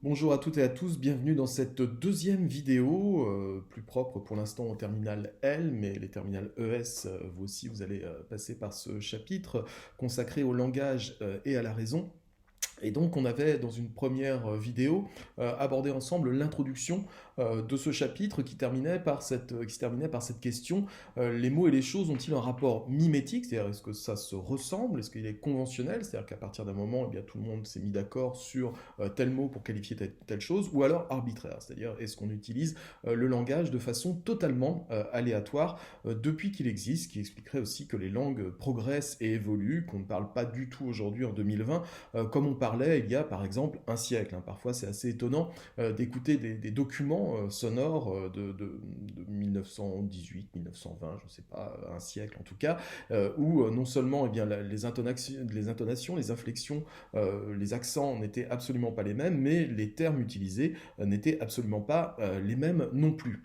Bonjour à toutes et à tous, bienvenue dans cette deuxième vidéo, plus propre pour l'instant au terminal L, mais les terminales ES, vous aussi, vous allez passer par ce chapitre consacré au langage et à la raison. Et donc on avait dans une première vidéo abordé ensemble l'introduction de ce chapitre qui se terminait par cette question, les mots et les choses ont-ils un rapport mimétique, c'est-à-dire est-ce que ça se ressemble, est-ce qu'il est conventionnel, c'est-à-dire qu'à partir d'un moment eh bien, tout le monde s'est mis d'accord sur tel mot pour qualifier telle chose, ou alors arbitraire, c'est-à-dire est-ce qu'on utilise le langage de façon totalement aléatoire depuis qu'il existe, ce qui expliquerait aussi que les langues progressent et évoluent, qu'on ne parle pas du tout aujourd'hui en 2020 comme on parlait il y a par exemple un siècle. Hein. Parfois c'est assez étonnant d'écouter des documents sonores de 1918, 1920, je ne sais pas, un siècle en tout cas, où non seulement eh bien, les intonations, les inflexions, les accents n'étaient absolument pas les mêmes, mais les termes utilisés n'étaient absolument pas les mêmes non plus.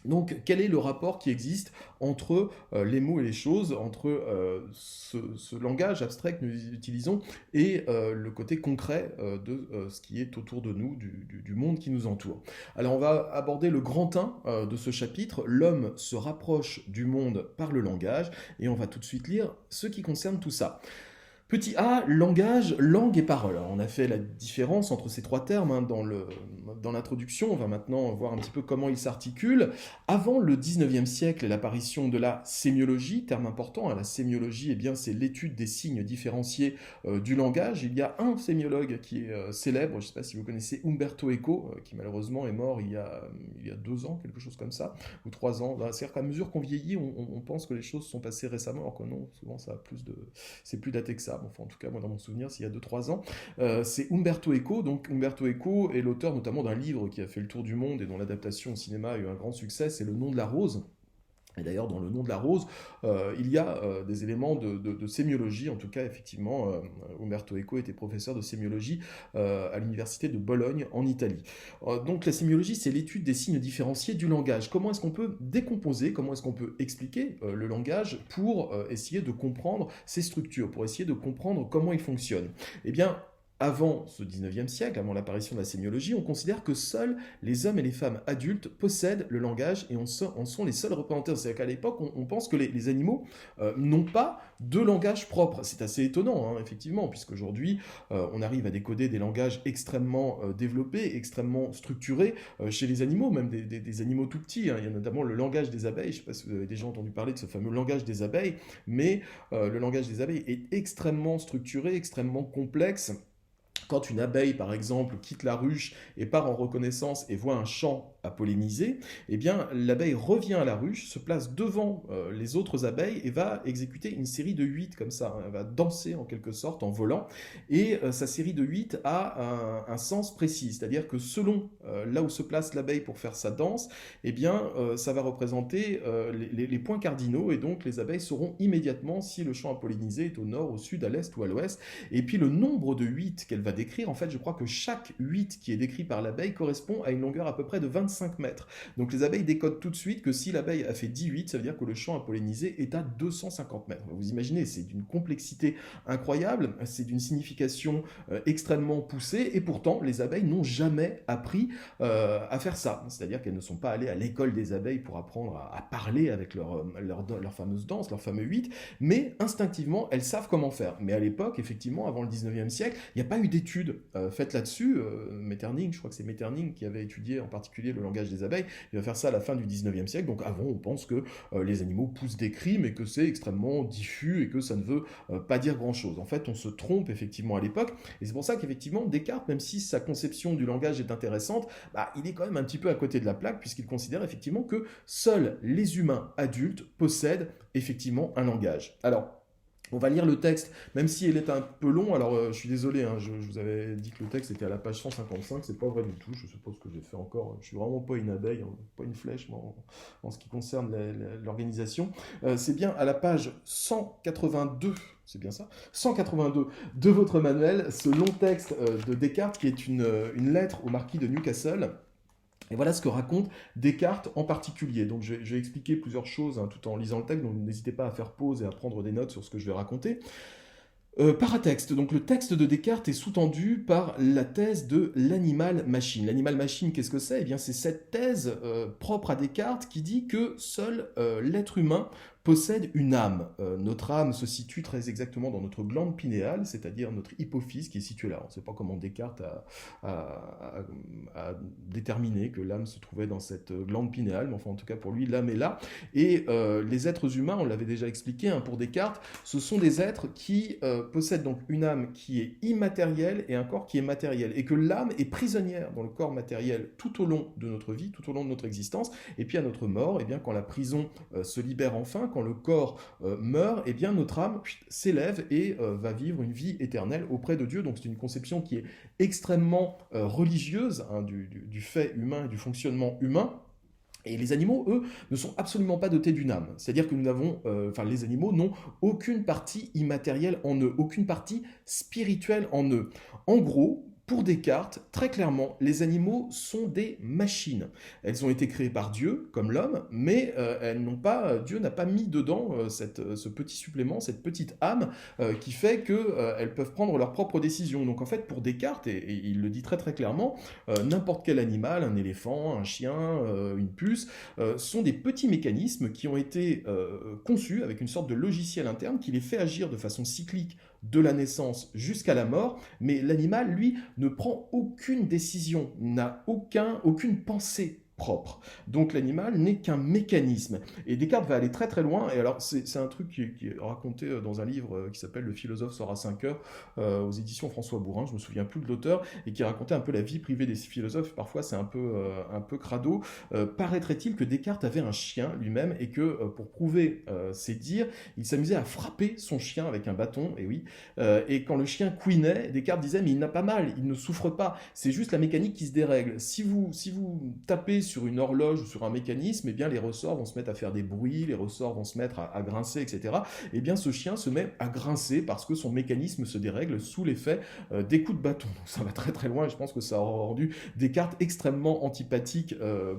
Donc, quel est le rapport qui existe entre les mots et les choses, entre ce langage abstrait que nous utilisons et le côté concret de ce qui est autour de nous, du monde qui nous entoure. Alors, on va aborder le grand 1 de ce chapitre. L'homme se rapproche du monde par le langage, et on va tout de suite lire ce qui concerne tout ça. Petit a, langage, langue et parole. Alors, on a fait la différence entre ces trois termes hein, dans l'introduction. On va maintenant voir un petit peu comment ils s'articulent. Avant le 19e siècle et l'apparition de la sémiologie, terme important, hein, la sémiologie, eh bien, c'est l'étude des signes différenciés du langage. Il y a un sémiologue qui est célèbre, je ne sais pas si vous connaissez Umberto Eco, qui malheureusement est mort il y a 2 ans, quelque chose comme ça, ou 3 ans. C'est-à-dire qu'à mesure qu'on vieillit, on pense que les choses sont passées récemment, alors que non, souvent ça a c'est plus daté que ça. Enfin, en tout cas, moi, dans mon souvenir, c'est il y a 2-3 ans. C'est Umberto Eco. Donc, Umberto Eco est l'auteur notamment d'un livre qui a fait le tour du monde et dont l'adaptation au cinéma a eu un grand succès, c'est Le nom de la rose. Et d'ailleurs, dans Le nom de la rose, il y a des éléments de sémiologie. En tout cas, effectivement, Umberto Eco était professeur de sémiologie à l'université de Bologne, en Italie. Donc, la sémiologie, c'est l'étude des signes différenciés du langage. Comment est-ce qu'on peut décomposer, comment est-ce qu'on peut expliquer le langage pour essayer de comprendre ses structures, pour essayer de comprendre comment il fonctionne. Eh bien, avant ce 19e siècle, avant l'apparition de la sémiologie, on considère que seuls les hommes et les femmes adultes possèdent le langage et en sont les seuls représentants. C'est-à-dire qu'à l'époque, on pense que les animaux n'ont pas de langage propre. C'est assez étonnant, hein, effectivement, puisqu'aujourd'hui, on arrive à décoder des langages extrêmement développés, extrêmement structurés chez les animaux, même des animaux tout petits. Hein. Il y a notamment le langage des abeilles. Je ne sais pas si vous avez déjà entendu parler de ce fameux langage des abeilles, mais le langage des abeilles est extrêmement structuré, extrêmement complexe. Quand une abeille, par exemple, quitte la ruche et part en reconnaissance et voit un champ à polliniser, eh bien, l'abeille revient à la ruche, se place devant les autres abeilles et va exécuter une série de 8 comme ça. Hein. Elle va danser en quelque sorte en volant. Et sa série de 8 a un sens précis. C'est-à-dire que selon là où se place l'abeille pour faire sa danse, eh bien, ça va représenter les points cardinaux. Et donc, les abeilles sauront immédiatement si le champ à polliniser est au nord, au sud, à l'est ou à l'ouest. Et puis, le nombre de 8 qu'elle va décrire, en fait, je crois que chaque 8 qui est décrit par l'abeille correspond à une longueur à peu près de 25 mètres. Donc les abeilles décodent tout de suite que si l'abeille a fait 18, ça veut dire que le champ à polliniser est à 250 mètres. Vous imaginez, c'est d'une complexité incroyable, c'est d'une signification extrêmement poussée, et pourtant les abeilles n'ont jamais appris à faire ça. C'est-à-dire qu'elles ne sont pas allées à l'école des abeilles pour apprendre à parler avec leur fameuse danse, leur fameux 8, mais instinctivement, elles savent comment faire. Mais à l'époque, effectivement, avant le 19e siècle, il n'y a pas eu d'études faites là-dessus. Metternich, je crois que c'est Metternich qui avait étudié en particulier le langage des abeilles. Il va faire ça à la fin du 19e siècle. Donc avant, on pense que les animaux poussent des cris, mais que c'est extrêmement diffus et que ça ne veut pas dire grand-chose. En fait, on se trompe effectivement à l'époque. Et c'est pour ça qu'effectivement, Descartes, même si sa conception du langage est intéressante, bah, il est quand même un petit peu à côté de la plaque, puisqu'il considère effectivement que seuls les humains adultes possèdent effectivement un langage. Alors, on va lire le texte, même si il est un peu long. Alors, je suis désolé, hein, je vous avais dit que le texte était à la page 155, c'est pas vrai du tout. Je suppose que j'ai fait encore. Je suis vraiment pas une abeille, hein, pas une flèche moi, en ce qui concerne l'organisation. C'est bien à la page 182. C'est bien ça 182 de votre manuel, ce long texte de Descartes qui est une lettre au marquis de Newcastle. Et voilà ce que raconte Descartes en particulier. Donc je vais expliquer plusieurs choses hein, tout en lisant le texte, donc n'hésitez pas à faire pause et à prendre des notes sur ce que je vais raconter. Paratexte, donc le texte de Descartes est sous-tendu par la thèse de l'animal-machine. L'animal-machine, qu'est-ce que c'est? Eh bien, c'est cette thèse propre à Descartes qui dit que seul l'être humain possède une âme. Notre âme se situe très exactement dans notre glande pinéale, c'est-à-dire notre hypophyse qui est situé là. On ne sait pas comment Descartes a déterminé que l'âme se trouvait dans cette glande pinéale, mais enfin en tout cas pour lui, l'âme est là. Et les êtres humains, on l'avait déjà expliqué hein, pour Descartes, ce sont des êtres qui possèdent donc une âme qui est immatérielle et un corps qui est matériel. Et que l'âme est prisonnière dans le corps matériel tout au long de notre vie, tout au long de notre existence. Et puis à notre mort, eh bien, quand la prison se libère enfin, quand le corps meurt, eh bien, notre âme s'élève et va vivre une vie éternelle auprès de Dieu. Donc c'est une conception qui est extrêmement religieuse hein, du fait humain et du fonctionnement humain. Et les animaux, eux, ne sont absolument pas dotés d'une âme. C'est-à-dire que les animaux n'ont aucune partie immatérielle en eux, aucune partie spirituelle en eux. En gros, pour Descartes, très clairement, les animaux sont des machines. Elles ont été créées par Dieu, comme l'homme, mais Dieu n'a pas mis dedans ce petit supplément, cette petite âme qui fait qu'elles peuvent prendre leurs propres décisions. Donc en fait, pour Descartes, et il le dit très très clairement, n'importe quel animal, un éléphant, un chien, une puce, sont des petits mécanismes qui ont été conçus avec une sorte de logiciel interne qui les fait agir de façon cyclique de la naissance jusqu'à la mort, mais l'animal, lui, ne prend aucune décision, n'a aucune pensée propre. Donc l'animal n'est qu'un mécanisme. Et Descartes va aller très très loin, et alors c'est un truc qui est raconté dans un livre qui s'appelle Le philosophe sort à 5 heures, aux éditions François Bourrin, je me souviens plus de l'auteur, et qui racontait un peu la vie privée des philosophes, parfois c'est un peu crado. Paraîtrait-il que Descartes avait un chien lui-même, et que pour prouver ses dires, il s'amusait à frapper son chien avec un bâton, et oui, et quand le chien couinait, Descartes disait mais il n'a pas mal, il ne souffre pas, c'est juste la mécanique qui se dérègle. Si vous tapez sur une horloge ou sur un mécanisme, eh bien les ressorts vont se mettre à faire des bruits, les ressorts vont se mettre à grincer, etc. Eh bien ce chien se met à grincer parce que son mécanisme se dérègle sous l'effet des coups de bâton. Donc ça va très très loin et je pense que ça aura rendu Descartes extrêmement antipathique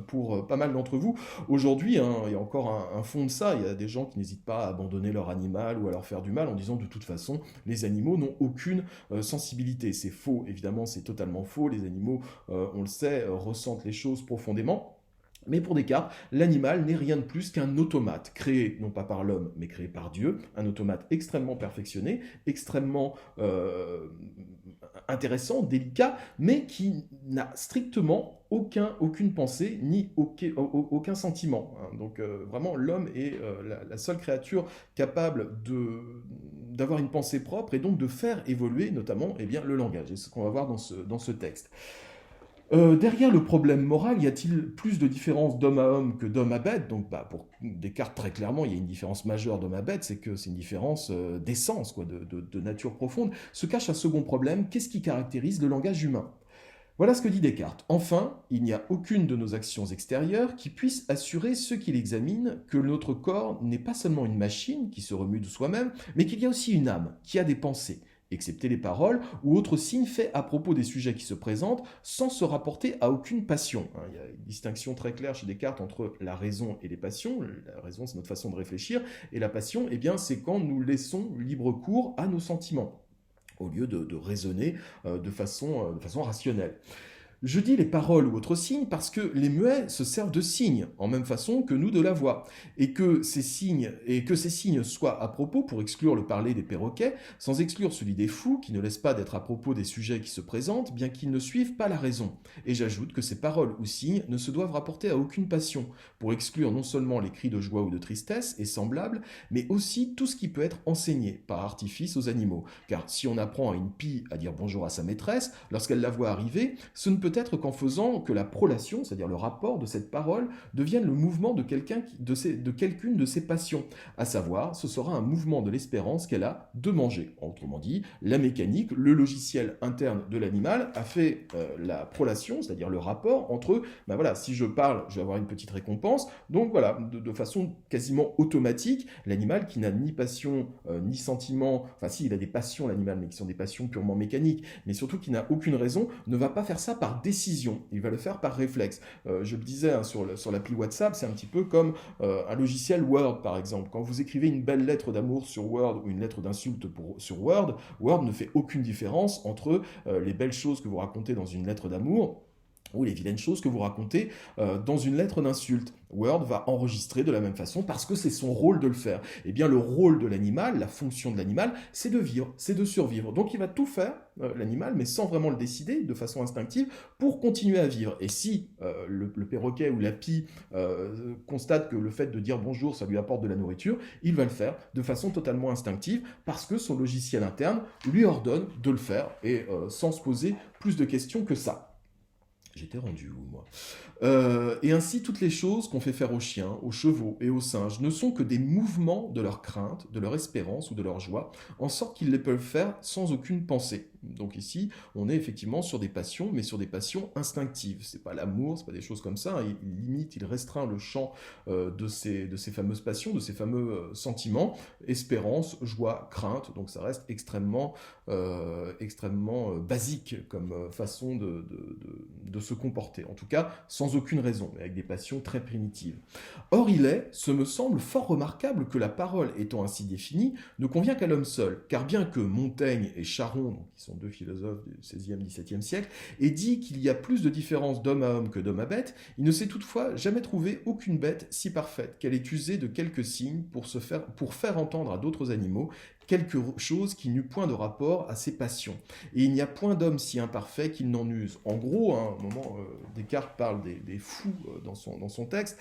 pour pas mal d'entre vous. Aujourd'hui, hein, il y a encore un fond de ça, il y a des gens qui n'hésitent pas à abandonner leur animal ou à leur faire du mal en disant de toute façon les animaux n'ont aucune sensibilité. C'est faux, évidemment, c'est totalement faux. Les animaux, on le sait, ressentent les choses profondément. Mais pour Descartes, l'animal n'est rien de plus qu'un automate, créé non pas par l'homme, mais créé par Dieu, un automate extrêmement perfectionné, extrêmement intéressant, délicat, mais qui n'a strictement aucune pensée, ni aucun sentiment. Donc vraiment, l'homme est la seule créature capable d'avoir une pensée propre et donc de faire évoluer notamment eh bien, le langage. C'est ce qu'on va voir dans ce texte. Derrière le problème moral, y a-t-il plus de différence d'homme à homme que d'homme à bête? Donc pour Descartes, très clairement, il y a une différence majeure d'homme à bête, c'est que c'est une différence d'essence, quoi, de nature profonde. Se cache un second problème, qu'est-ce qui caractérise le langage humain? Voilà ce que dit Descartes. Enfin, il n'y a aucune de nos actions extérieures qui puisse assurer ceux qui l'examinent que notre corps n'est pas seulement une machine qui se remue de soi-même, mais qu'il y a aussi une âme qui a des pensées, excepté les paroles ou autres signes faits à propos des sujets qui se présentent sans se rapporter à aucune passion. Il y a une distinction très claire chez Descartes entre la raison et les passions. La raison, c'est notre façon de réfléchir, et la passion, eh bien, c'est quand nous laissons libre cours à nos sentiments, au lieu de raisonner de façon rationnelle. Je dis les paroles ou autres signes parce que les muets se servent de signes, en même façon que nous de la voix, et que ces signes soient à propos pour exclure le parler des perroquets, sans exclure celui des fous, qui ne laissent pas d'être à propos des sujets qui se présentent, bien qu'ils ne suivent pas la raison. Et j'ajoute que ces paroles ou signes ne se doivent rapporter à aucune passion, pour exclure non seulement les cris de joie ou de tristesse, et semblables, mais aussi tout ce qui peut être enseigné par artifice aux animaux. Car si on apprend à une pie à dire bonjour à sa maîtresse, lorsqu'elle la voit arriver, ce ne peut être qu'en faisant que la prolation, c'est-à-dire le rapport de cette parole, devienne le mouvement de quelqu'une de ses passions. À savoir, ce sera un mouvement de l'espérance qu'elle a de manger. Autrement dit, la mécanique, le logiciel interne de l'animal a fait la prolation, c'est-à-dire le rapport entre, ben voilà, si je parle, je vais avoir une petite récompense. Donc voilà, de façon quasiment automatique, l'animal qui n'a ni passion, ni sentiment, enfin si, il a des passions l'animal, mais qui sont des passions purement mécaniques, mais surtout qui n'a aucune raison, ne va pas faire ça par par décision, il va le faire par réflexe. Je le disais hein, sur l'appli WhatsApp, c'est un petit peu comme un logiciel Word par exemple. Quand vous écrivez une belle lettre d'amour sur Word ou une lettre d'insulte sur Word, Word ne fait aucune différence entre les belles choses que vous racontez dans une lettre d'amour ou les vilaines choses que vous racontez dans une lettre d'insulte. Word va enregistrer de la même façon parce que c'est son rôle de le faire. Eh bien, le rôle de l'animal, la fonction de l'animal, c'est de vivre, c'est de survivre. Donc, il va tout faire, l'animal, mais sans vraiment le décider, de façon instinctive, pour continuer à vivre. Et si le perroquet ou la pie constate que le fait de dire bonjour, ça lui apporte de la nourriture, il va le faire de façon totalement instinctive parce que son logiciel interne lui ordonne de le faire et sans se poser plus de questions que ça. J'étais rendu où, moi Et ainsi, toutes les choses qu'on fait faire aux chiens, aux chevaux et aux singes ne sont que des mouvements de leur crainte, de leur espérance ou de leur joie, en sorte qu'ils les peuvent faire sans aucune pensée. Donc ici, on est effectivement sur des passions, mais sur des passions instinctives. C'est pas l'amour, c'est pas des choses comme ça. Il limite, il restreint le champ de ces fameuses passions, de ces fameux sentiments, espérance, joie, crainte. Donc ça reste extrêmement basique comme façon de se comporter. En tout cas, sans aucune raison, mais avec des passions très primitives. Or, ce me semble fort remarquable que la parole étant ainsi définie, ne convient qu'à l'homme seul, car bien que Montaigne et Charron, donc, qui sont deux philosophes du XVIe, XVIIe siècle, aient dit qu'il y a plus de différence d'homme à homme que d'homme à bête, il ne s'est toutefois jamais trouvé aucune bête si parfaite qu'elle ait usé de quelques signes pour faire entendre à d'autres animaux quelque chose qui n'eût point de rapport à ses passions. Et il n'y a point d'homme si imparfait qu'il n'en use. En gros, à un moment, Descartes parle des fous dans son texte.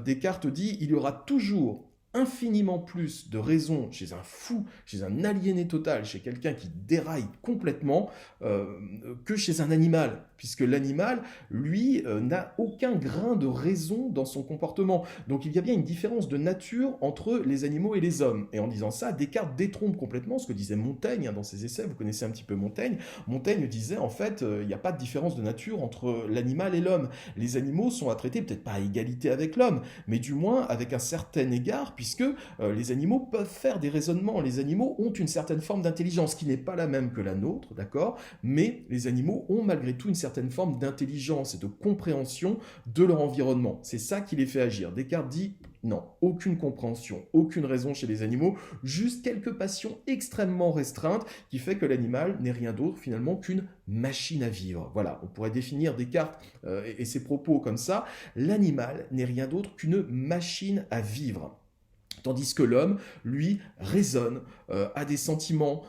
Descartes dit « il y aura toujours infiniment plus de raison chez un fou, chez un aliéné total, chez quelqu'un qui déraille complètement, que chez un animal. » Puisque l'animal, lui, n'a aucun grain de raison dans son comportement. Donc il y a bien une différence de nature entre les animaux et les hommes. Et en disant ça, Descartes détrompe complètement ce que disait Montaigne dans ses essais. Vous connaissez un petit peu Montaigne. Montaigne disait, en fait, il n'y a pas de différence de nature entre l'animal et l'homme. Les animaux sont à traiter, peut-être pas à égalité avec l'homme, mais du moins avec un certain égard, puisque les animaux peuvent faire des raisonnements. Les animaux ont une certaine forme d'intelligence, qui n'est pas la même que la nôtre, d'accord ? Mais les animaux ont malgré tout une certaine forme d'intelligence et de compréhension de leur environnement. C'est ça qui les fait agir. Descartes dit non, aucune compréhension, aucune raison chez les animaux, juste quelques passions extrêmement restreintes qui fait que l'animal n'est rien d'autre finalement qu'une machine à vivre. Voilà, on pourrait définir Descartes et ses propos comme ça. L'animal n'est rien d'autre qu'une machine à vivre. Tandis que l'homme, lui, raisonne, a des sentiments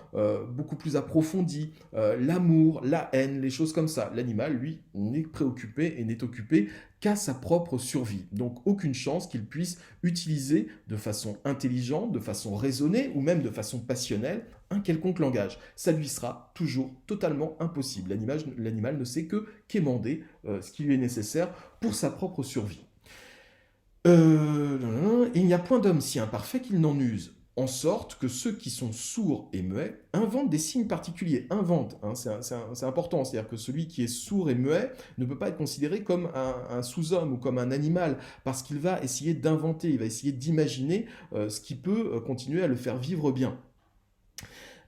beaucoup plus approfondis, l'amour, la haine, les choses comme ça. L'animal, lui, n'est préoccupé et n'est occupé qu'à sa propre survie. Donc aucune chance qu'il puisse utiliser de façon intelligente, de façon raisonnée ou même de façon passionnelle un quelconque langage. Ça lui sera toujours totalement impossible. L'animal ne sait que quémander ce qui lui est nécessaire pour sa propre survie. Il n'y a point d'homme si imparfait qu'il n'en use, en sorte que ceux qui sont sourds et muets inventent des signes particuliers. Inventent, hein, c'est important, c'est-à-dire que celui qui est sourd et muet ne peut pas être considéré comme un sous-homme ou comme un animal, parce qu'il va essayer d'inventer, il va essayer d'imaginer ce qui peut continuer à le faire vivre bien.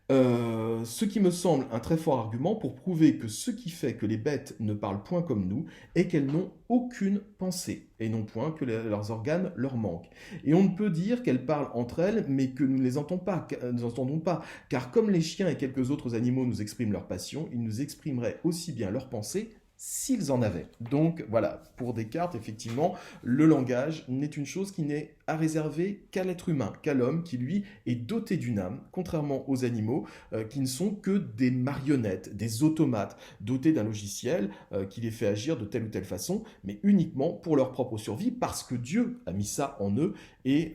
Ce qui me semble un très fort argument pour prouver que ce qui fait que les bêtes ne parlent point comme nous est qu'elles n'ont aucune pensée, et non point que leurs organes leur manquent. Et on ne peut dire qu'elles parlent entre elles, mais que nous ne les entendons pas, car comme les chiens et quelques autres animaux nous expriment leur passion, ils nous exprimeraient aussi bien leur pensée s'ils en avaient. Donc voilà, pour Descartes, effectivement, le langage n'est une chose qui n'est à réserver qu'à l'être humain, qu'à l'homme qui, lui, est doté d'une âme, contrairement aux animaux, qui ne sont que des marionnettes, des automates, dotés d'un logiciel qui les fait agir de telle ou telle façon, mais uniquement pour leur propre survie, parce que Dieu a mis ça en eux, et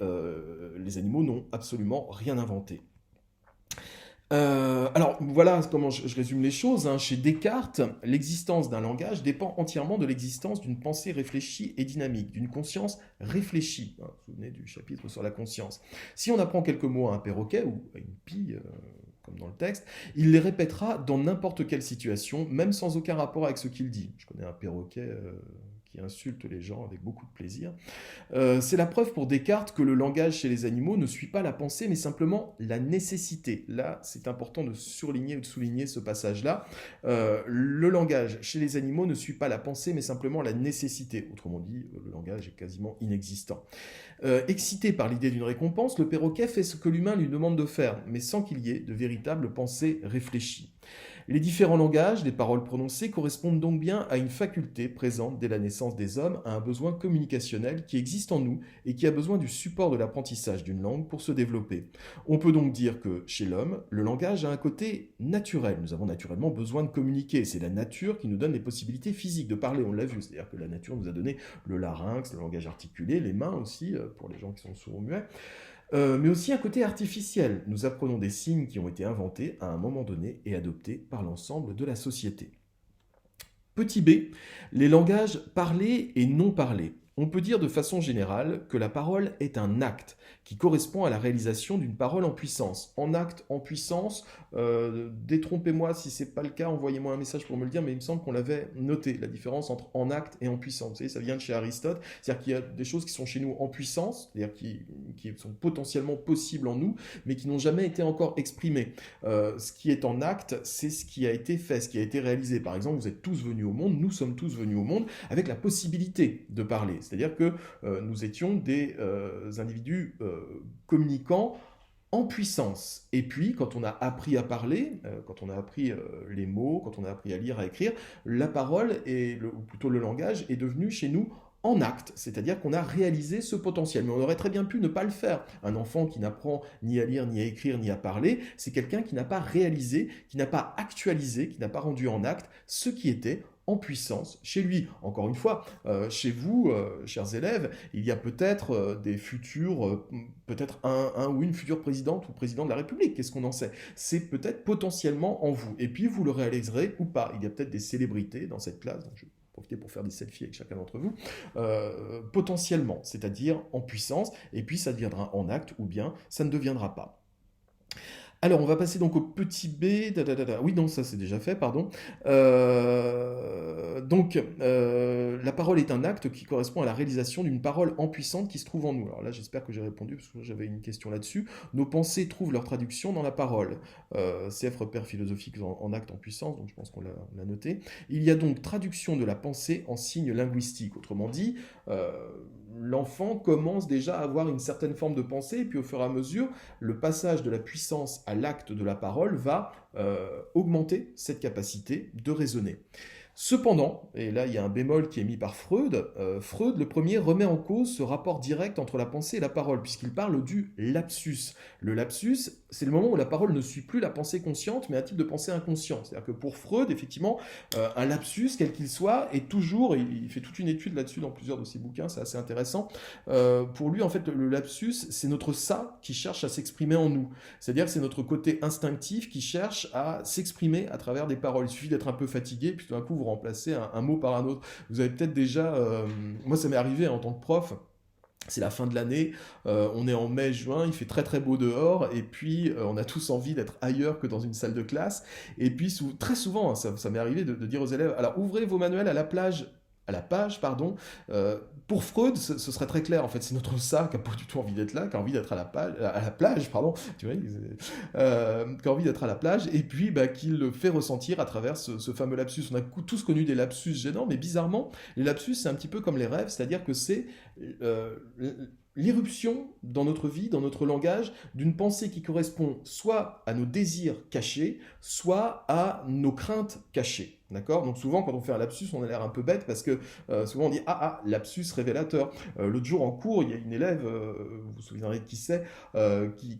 les animaux n'ont absolument rien inventé. Alors voilà comment je résume les choses. Hein. Chez Descartes, l'existence d'un langage dépend entièrement de l'existence d'une pensée réfléchie et dynamique, d'une conscience réfléchie. Hein, vous vous souvenez du chapitre sur la conscience. Si on apprend quelques mots à un perroquet ou à une pie, comme dans le texte, il les répétera dans n'importe quelle situation, même sans aucun rapport avec ce qu'il dit. Je connais un perroquet qui insulte les gens avec beaucoup de plaisir. C'est la preuve pour Descartes que le langage chez les animaux ne suit pas la pensée, mais simplement la nécessité. Là, c'est important de surligner ou de souligner ce passage-là. Le langage chez les animaux ne suit pas la pensée, mais simplement la nécessité. Autrement dit, le langage est quasiment inexistant. Excité par l'idée d'une récompense, le perroquet fait ce que l'humain lui demande de faire, mais sans qu'il y ait de véritable pensée réfléchie. Les différents langages, les paroles prononcées, correspondent donc bien à une faculté présente dès la naissance des hommes, à un besoin communicationnel qui existe en nous et qui a besoin du support de l'apprentissage d'une langue pour se développer. On peut donc dire que, chez l'homme, le langage a un côté naturel. Nous avons naturellement besoin de communiquer. C'est la nature qui nous donne les possibilités physiques de parler, on l'a vu. C'est-à-dire que la nature nous a donné le larynx, le langage articulé, les mains aussi, pour les gens qui sont sourds ou muets. Mais aussi un côté artificiel. Nous apprenons des signes qui ont été inventés à un moment donné et adoptés par l'ensemble de la société. Petit b, les langages parlés et non parlés. On peut dire de façon générale que la parole est un acte qui correspond à la réalisation d'une parole en puissance. En acte, en puissance, détrompez-moi si ce n'est pas le cas, envoyez-moi un message pour me le dire, mais il me semble qu'on l'avait noté, la différence entre en acte et en puissance. Vous savez, ça vient de chez Aristote, c'est-à-dire qu'il y a des choses qui sont chez nous en puissance, c'est-à-dire qui sont potentiellement possibles en nous, mais qui n'ont jamais été encore exprimées. Ce qui est en acte, c'est ce qui a été fait, ce qui a été réalisé. Par exemple, vous êtes tous venus au monde, nous sommes tous venus au monde avec la possibilité de parler. C'est-à-dire que nous étions des individus communicants en puissance. Et puis, quand on a appris à parler, quand on a appris les mots, quand on a appris à lire, à écrire, la parole, ou plutôt le langage, est devenu chez nous en acte, c'est-à-dire qu'on a réalisé ce potentiel. Mais on aurait très bien pu ne pas le faire. Un enfant qui n'apprend ni à lire, ni à écrire, ni à parler, c'est quelqu'un qui n'a pas réalisé, qui n'a pas actualisé, qui n'a pas rendu en acte ce qui était en puissance chez lui. Encore une fois, chez vous, chers élèves, il y a peut-être des futurs, peut-être un ou une future présidente ou président de la République, qu'est-ce qu'on en sait? C'est peut-être potentiellement en vous. Et puis, vous le réaliserez ou pas. Il y a peut-être des célébrités dans cette classe, donc je vais profiter pour faire des selfies avec chacun d'entre vous, potentiellement, c'est-à-dire en puissance, et puis ça deviendra en acte, ou bien ça ne deviendra pas. Alors, on va passer donc au petit b. Oui, non, ça c'est déjà fait, pardon. La parole est un acte qui correspond à la réalisation d'une parole en puissance qui se trouve en nous. Alors là, j'espère que j'ai répondu, parce que j'avais une question là-dessus. Nos pensées trouvent leur traduction dans la parole. CF repère philosophique en acte en puissance, donc je pense qu'on l'a noté. Il y a donc traduction de la pensée en signe linguistique. Autrement dit, l'enfant commence déjà à avoir une certaine forme de pensée, et puis au fur et à mesure, le passage de la puissance à l'acte de la parole va augmenter cette capacité de raisonner. Cependant, et là il y a un bémol qui est mis par Freud, Freud le premier remet en cause ce rapport direct entre la pensée et la parole, puisqu'il parle du lapsus. Le lapsus, c'est le moment où la parole ne suit plus la pensée consciente, mais un type de pensée inconsciente. C'est-à-dire que pour Freud, effectivement, un lapsus, quel qu'il soit, est toujours, et il fait toute une étude là-dessus dans plusieurs de ses bouquins, c'est assez intéressant, pour lui, en fait, le lapsus, c'est notre ça qui cherche à s'exprimer en nous. C'est-à-dire que c'est notre côté instinctif qui cherche à s'exprimer à travers des paroles. Il suffit d'être un peu fatigué, puis tout d'un coup, vous remplacer un mot par un autre. Vous avez peut-être déjà... moi, ça m'est arrivé en tant que prof. C'est la fin de l'année, on est en mai-juin, il fait très très beau dehors, et puis on a tous envie d'être ailleurs que dans une salle de classe. Et puis très souvent, hein, ça m'est arrivé de dire aux élèves, alors ouvrez vos manuels à la page, pour Freud, ce serait très clair. En fait, c'est notre ça qui n'a pas du tout envie d'être là, qui a envie d'être à la plage, pardon, tu vois, qui a envie d'être à la plage, et puis qui le fait ressentir à travers ce fameux lapsus. On a tous connu des lapsus gênants, mais bizarrement, les lapsus, c'est un petit peu comme les rêves, c'est-à-dire que c'est l'irruption dans notre vie, dans notre langage, d'une pensée qui correspond soit à nos désirs cachés, soit à nos craintes cachées. D'accord? Donc souvent, quand on fait un lapsus, on a l'air un peu bête parce que souvent on dit « Ah, lapsus révélateur ». L'autre jour en cours, il y a une élève, vous vous souviendrez de qui c'est,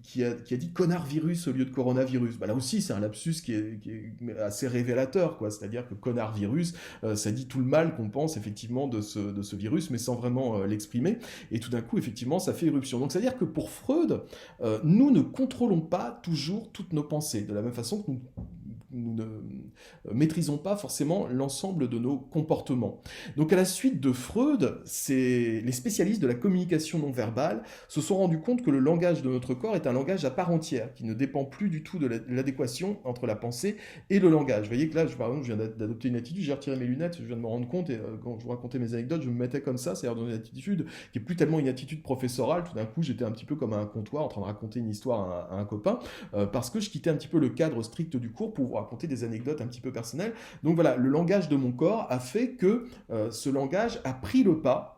qui a dit « connard virus » au lieu de coronavirus. Là aussi, c'est un lapsus qui est assez révélateur, quoi. C'est-à-dire que connard virus, ça dit tout le mal qu'on pense effectivement de ce virus, mais sans vraiment l'exprimer. Et tout d'un coup, effectivement, ça fait éruption. Donc c'est-à-dire que pour Freud, nous ne contrôlons pas toujours toutes nos pensées. De la même façon que nous ne maîtrisons pas forcément l'ensemble de nos comportements. Donc à la suite de Freud, les spécialistes de la communication non verbale se sont rendus compte que le langage de notre corps est un langage à part entière, qui ne dépend plus du tout de l'adéquation entre la pensée et le langage. Vous voyez que là, par exemple, je viens d'adopter une attitude, j'ai retiré mes lunettes, je viens de me rendre compte, et quand je vous racontais mes anecdotes, je me mettais comme ça, c'est-à-dire dans une attitude qui est plus tellement une attitude professorale, tout d'un coup j'étais un petit peu comme à un comptoir en train de raconter une histoire à un copain, parce que je quittais un petit peu le cadre strict du cours pour vous raconter des anecdotes un petit peu personnelles. Donc voilà, le langage de mon corps a fait que ce langage a pris le pas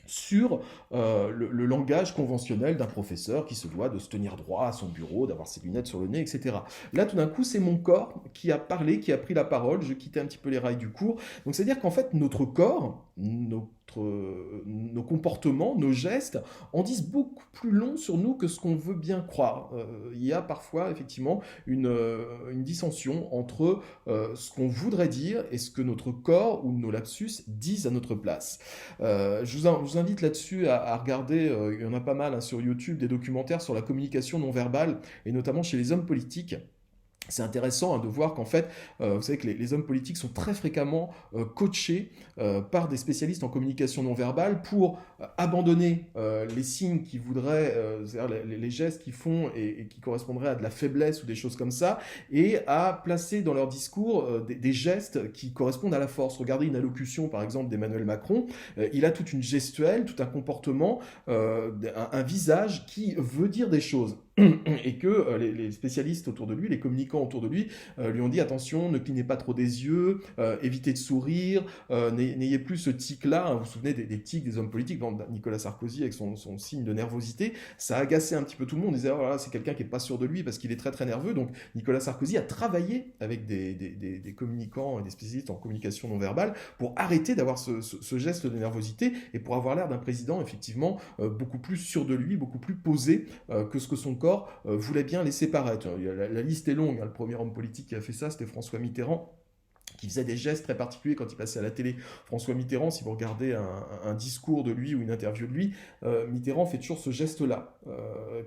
sur le langage conventionnel d'un professeur qui se doit de se tenir droit à son bureau, d'avoir ses lunettes sur le nez, etc. Là, tout d'un coup, c'est mon corps qui a parlé, qui a pris la parole, je quittais un petit peu les rails du cours. Donc, c'est-à-dire qu'en fait, notre corps, nos comportements, nos gestes en disent beaucoup plus long sur nous que ce qu'on veut bien croire. Il y a parfois effectivement une dissension entre ce qu'on voudrait dire et ce que notre corps ou nos lapsus disent à notre place. Je vous invite là-dessus à regarder, il y en a pas mal sur YouTube, des documentaires sur la communication non verbale, et notamment chez les hommes politiques. C'est intéressant de voir qu'en fait, vous savez que les hommes politiques sont très fréquemment coachés par des spécialistes en communication non verbale pour abandonner les signes qui voudraient, c'est-à-dire les gestes qu'ils font et qui correspondraient à de la faiblesse ou des choses comme ça, et à placer dans leur discours des gestes qui correspondent à la force. Regardez une allocution par exemple d'Emmanuel Macron, il a toute une gestuelle, tout un comportement, un visage qui veut dire des choses. Et que les spécialistes autour de lui, les communicants autour de lui, lui ont dit attention, ne clignez pas trop des yeux, évitez de sourire, n'ayez plus ce tic-là. Hein, vous vous souvenez des tics des hommes politiques, Nicolas Sarkozy avec son signe de nervosité, ça a agacé un petit peu tout le monde. On disait oh là, c'est quelqu'un qui n'est pas sûr de lui parce qu'il est très très nerveux. Donc Nicolas Sarkozy a travaillé avec des communicants et des spécialistes en communication non verbale pour arrêter d'avoir ce geste de nervosité et pour avoir l'air d'un président effectivement beaucoup plus sûr de lui, beaucoup plus posé que ce que son corps voulait bien laisser paraître. La liste est longue, hein. Le premier homme politique qui a fait ça, c'était François Mitterrand, qui faisait des gestes très particuliers quand il passait à la télé. François Mitterrand, si vous regardez un discours de lui ou une interview de lui, Mitterrand fait toujours ce geste-là.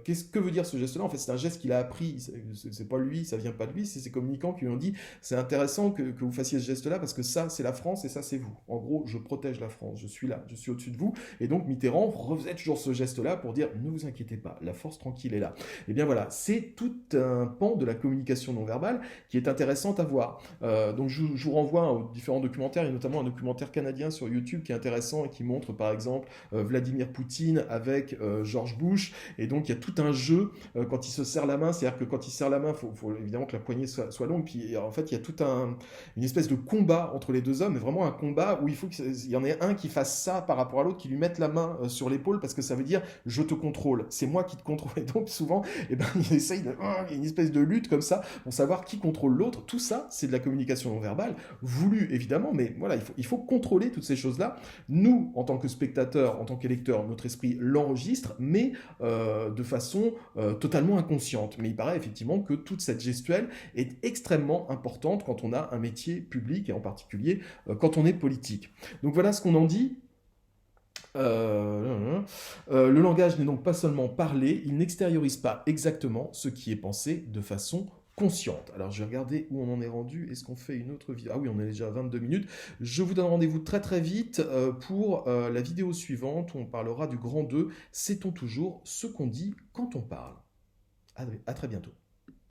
Qu'est-ce que veut dire ce geste-là? En fait, c'est un geste qu'il a appris. C'est pas lui, ça vient pas de lui, c'est ses communicants qui lui ont dit c'est intéressant que vous fassiez ce geste-là parce que ça, c'est la France et ça, c'est vous. En gros, je protège la France, je suis là, je suis au-dessus de vous. Et donc, Mitterrand refaisait toujours ce geste-là pour dire ne vous inquiétez pas, la force tranquille est là. Et bien voilà, c'est tout un pan de la communication non verbale qui est intéressante à voir. Donc, je vous renvoie aux différents documentaires, et notamment un documentaire canadien sur YouTube qui est intéressant et qui montre par exemple Vladimir Poutine avec George Bush, et donc il y a tout un jeu quand il se serre la main, c'est-à-dire que quand il serre la main, il faut évidemment que la poignée soit longue, puis en fait il y a tout une espèce de combat entre les deux hommes, mais vraiment un combat où il faut qu'il y en ait un qui fasse ça par rapport à l'autre, qui lui mette la main sur l'épaule, parce que ça veut dire je te contrôle, c'est moi qui te contrôle, et donc souvent il essaye il y a une espèce de lutte comme ça pour savoir qui contrôle l'autre. Tout ça c'est de la communication non verbale, voulu évidemment, mais voilà, il faut contrôler toutes ces choses-là. Nous, en tant que spectateurs, en tant qu'électeurs, notre esprit l'enregistre, mais de façon totalement inconsciente. Mais il paraît effectivement que toute cette gestuelle est extrêmement importante quand on a un métier public, et en particulier quand on est politique. Donc voilà ce qu'on en dit. Le langage n'est donc pas seulement parlé, il n'extériorise pas exactement ce qui est pensé de façon consciente. Alors je vais regarder où on en est rendu. Est-ce qu'on fait une autre vidéo? Ah oui, on est déjà à 22 minutes. Je vous donne rendez-vous très très vite pour la vidéo suivante où on parlera du grand 2. Sait-on toujours ce qu'on dit quand on parle? À très bientôt.